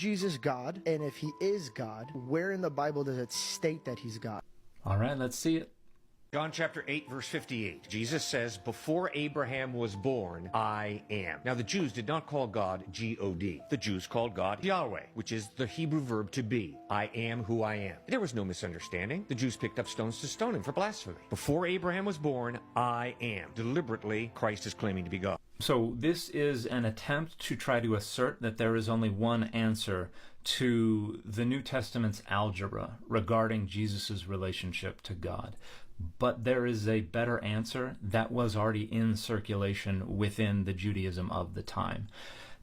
Jesus God? And if he is God, where in the Bible does it state that he's God? All right, let's see it. John chapter 8, verse 58. Jesus says, before Abraham was born, I am. Now, the Jews did not call God G-O-D. The Jews called God Yahweh, which is the Hebrew verb to be. I am who I am. There was no misunderstanding. The Jews picked up stones to stone him for blasphemy. Before Abraham was born, I am. Deliberately, Christ is claiming to be God. So this is an attempt to try to assert that there is only one answer to the New Testament's algebra regarding Jesus' relationship to God. But there is a better answer that was already in circulation within the Judaism of the time.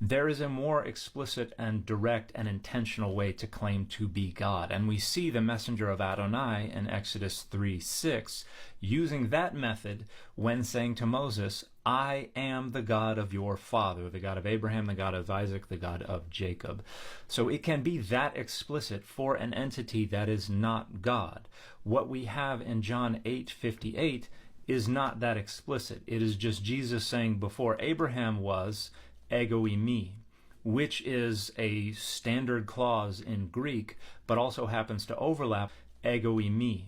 There is a more explicit and direct and intentional way to claim to be God. And we see the messenger of Adonai in Exodus 3:6 using that method when saying to Moses, I am the God of your father, the God of Abraham, the God of Isaac, the God of Jacob. So it can be that explicit for an entity that is not God. What we have in John 8:58 is not that explicit. It is just Jesus saying, before Abraham was, ego eimi, which is a standard clause in Greek, but also happens to overlap ego eimi,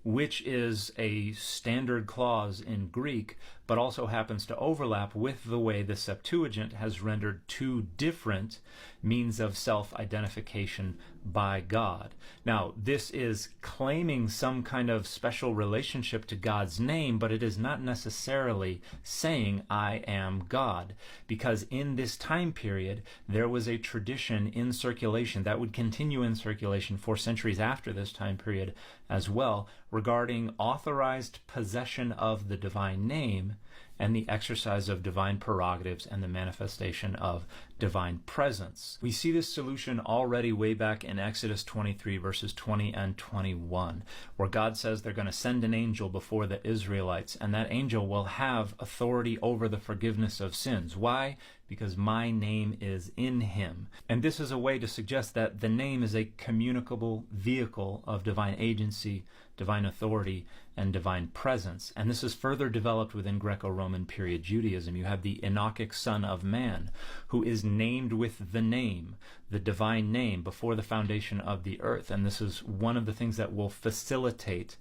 which is a standard clause in Greek, but also happens to overlap with the way the Septuagint has rendered two different means of self-identification by God. Now, this is claiming some kind of special relationship to God's name, but it is not necessarily saying, I am God, because in this time period, there was a tradition in circulation that would continue in circulation for centuries after this time period as well, regarding authorized possession of the divine name and the exercise of divine prerogatives and the manifestation of divine presence. We see this solution already way back in Exodus 23, verses 20 and 21, where God says they're going to send an angel before the Israelites, and that angel will have authority over the forgiveness of sins. Why? Because my name is in him. And this is a way to suggest that the name is a communicable vehicle of divine agency, divine authority, and divine presence. And this is further developed within Greco-Roman period Judaism. You have the Enochic Son of Man, who is named with the name, the divine name, before the foundation of the earth. And this is one of the things that will facilitate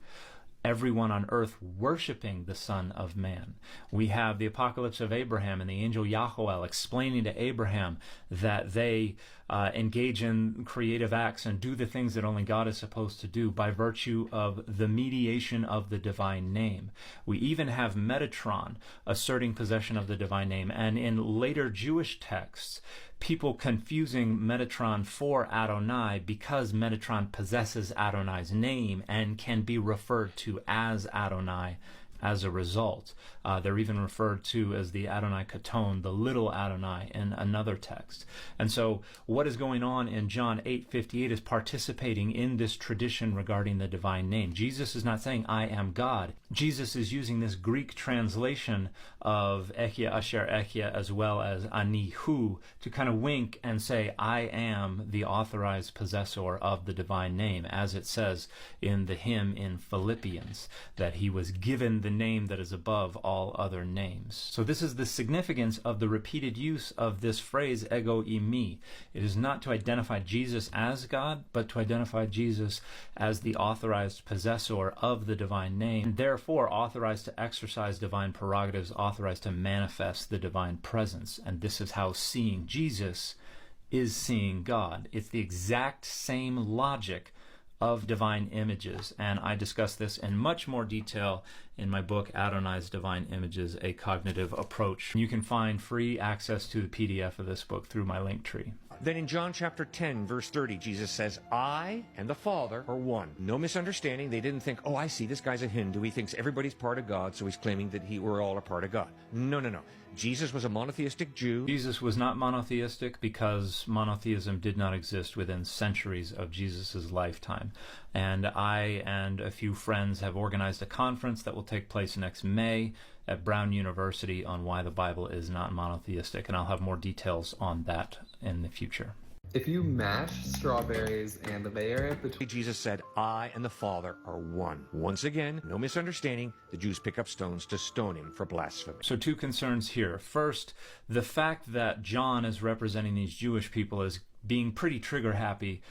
everyone on earth worshiping the Son of Man. We have the Apocalypse of Abraham and the angel Yahuel explaining to Abraham that they engage in creative acts and do the things that only God is supposed to do by virtue of the mediation of the divine name. We even have Metatron asserting possession of the divine name, and in later Jewish texts, people confusing Metatron for Adonai because Metatron possesses Adonai's name and can be referred to as Adonai as a result. They're even referred to as the Adonai Katon, the little Adonai, in another text. And so what is going on in John 8:58 is participating in this tradition regarding the divine name. Jesus is not saying, I am God. Jesus is using this Greek translation of Echia Asher Echia as well as Ani Hu to kind of wink and say, I am the authorized possessor of the divine name, as it says in the hymn in Philippians, that he was given the name that is above all other names. So this is the significance of the repeated use of this phrase, ego eimi. It is not to identify Jesus as God, but to identify Jesus as the authorized possessor of the divine name, and therefore authorized to exercise divine prerogatives, authorized to manifest the divine presence. And this is how seeing Jesus is seeing God. It's the exact same logic of divine images, and I discuss this in much more detail in my book, Adonai's Divine Images, A Cognitive Approach. You can find free access to the PDF of this book through my link tree. Then in John chapter 10, verse 30, Jesus says, I and the Father are one. No misunderstanding. They didn't think, oh, I see, this guy's a Hindu. He thinks everybody's part of God, so he's claiming that we're all a part of God. No, no, no. Jesus was a monotheistic Jew. Jesus was not monotheistic because monotheism did not exist within centuries of Jesus' lifetime. And I and a few friends have organized a conference that will take place next May at Brown University on why the Bible is not monotheistic, and I'll have more details on that in the future. If you mash strawberries and the Bay Area between... Jesus said, I and the Father are one. Once again, no misunderstanding, the Jews pick up stones to stone him for blasphemy. So two concerns here. First, the fact that John is representing these Jewish people as being pretty trigger happy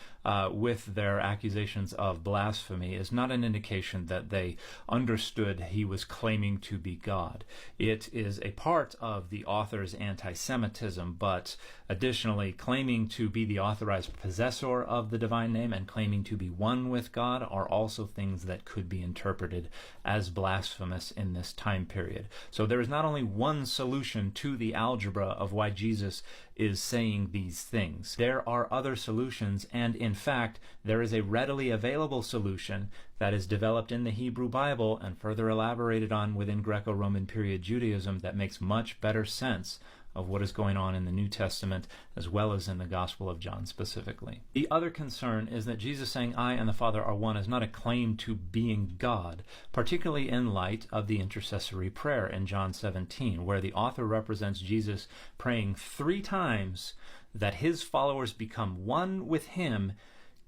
with their accusations of blasphemy is not an indication that they understood he was claiming to be God. It is a part of the author's anti-Semitism, but additionally, claiming to be the authorized possessor of the divine name and claiming to be one with God are also things that could be interpreted as blasphemous in this time period. So there is not only one solution to the algebra of why Jesus is saying these things. There are other solutions, and in fact, there is a readily available solution that is developed in the Hebrew Bible and further elaborated on within Greco-Roman period Judaism that makes much better sense of what is going on in the New Testament as well as in the Gospel of John specifically. The other concern is that Jesus saying, I and the Father are one, is not a claim to being God, particularly in light of the intercessory prayer in John 17, where the author represents Jesus praying 3 times that his followers become one with him,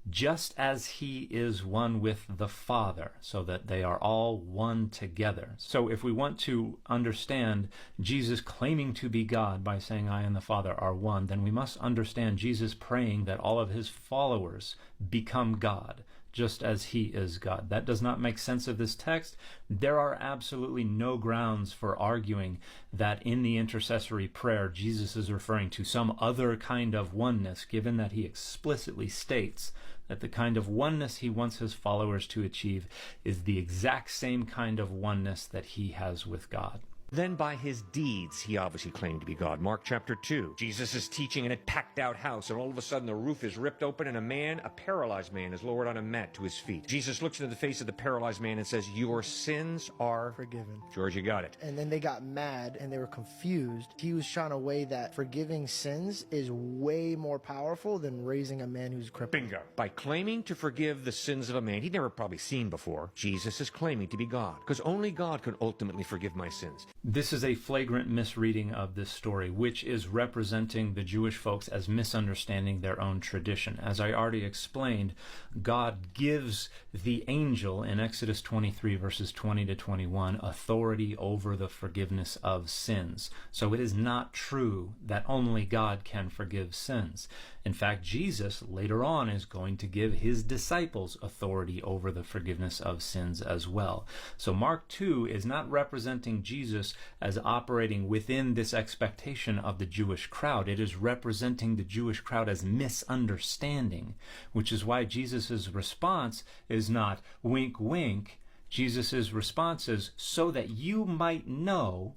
just as he is one with the Father, so that they are all one together. So if we want to understand Jesus claiming to be God by saying, I and the Father are one, then we must understand Jesus praying that all of his followers become God, just as he is God. That does not make sense of this text. There are absolutely no grounds for arguing that in the intercessory prayer, Jesus is referring to some other kind of oneness, given that he explicitly states that the kind of oneness he wants his followers to achieve is the exact same kind of oneness that he has with God. Then by his deeds, he obviously claimed to be God. Mark chapter 2. Jesus is teaching in a packed out house, and all of a sudden the roof is ripped open, and a paralyzed man, is lowered on a mat to his feet. Jesus looks into the face of the paralyzed man and says, your sins are Forgiven. George, you got it. And then they got mad and they were confused. He was trying to weigh that forgiving sins is way more powerful than raising a man who's crippled. Bingo. By claiming to forgive the sins of a man he'd never probably seen before, Jesus is claiming to be God, because only God can ultimately forgive my sins. This is a flagrant misreading of this story, which is representing the Jewish folks as misunderstanding their own tradition. As I already explained, God gives the angel in Exodus 23 verses 20 to 21 authority over the forgiveness of sins. So it is not true that only God can forgive sins. In fact, Jesus later on is going to give his disciples authority over the forgiveness of sins as well. So Mark 2 is not representing Jesus as operating within this expectation of the Jewish crowd. It is representing the Jewish crowd as misunderstanding, which is why Jesus' response is not wink, wink. Jesus' response is so that you might know,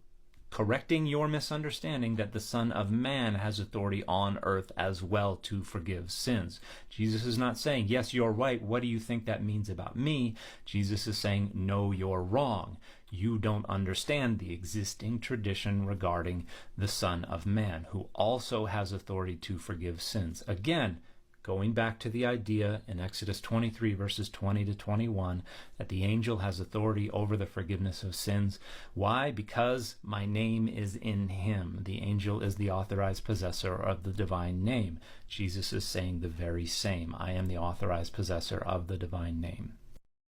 correcting your misunderstanding, that the Son of Man has authority on earth as well to forgive sins. Jesus is not saying, yes, you're right, what do you think that means about me? Jesus is saying, no, you're wrong. You don't understand the existing tradition regarding the Son of Man, who also has authority to forgive sins. Again, going back to the idea in Exodus 23 verses 20 to 21 that the angel has authority over the forgiveness of sins. Why? Because my name is in him. The angel is the authorized possessor of the divine name. Jesus is saying the very same. I am the authorized possessor of the divine name.